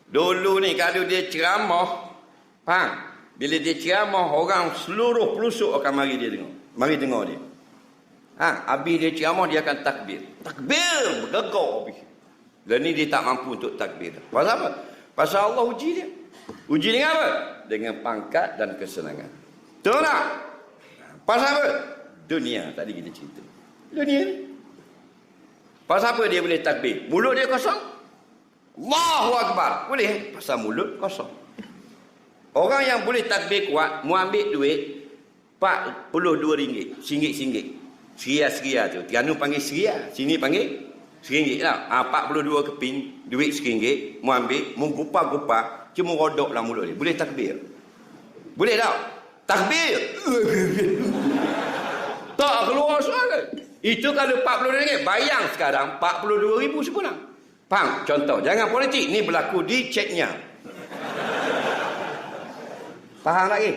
Dulu ni kalau dia ceramah, faham? Bila dia ceramah, orang seluruh pelusuk akan mari dia dengar. Mari dengar dia. Habis dia ceramah, dia akan takbir. Takbir, bergegak habis. Dan ni dia tak mampu untuk takbir. Pasal apa? Pasal Allah uji dia. Uji dengan apa? Dengan pangkat dan kesenangan. Tahu tak? Pasal apa? Dunia, tadi kita cerita. Dunia ni. Pasal apa dia boleh takbir? Mulut dia kosong? Allahu Akbar. Boleh? Pasal mulut kosong. Orang yang boleh takbir kuat, mu ambil duit RM42. Singgit-singgit. Seria-seria tu. Tianu panggil seria. Sini panggil RM1 lah. 42 keping, duit RM1. Mu ambil, mu gupah-gupah, cuma rodok lah mulut dia. Boleh takbir? Boleh tak? Takbir! Tak keluar suara. Itu kalau RM40. Bayang sekarang RM42,000 sebulan. Faham? Contoh. Jangan politik. Ni berlaku di Chechnya. Faham lagi?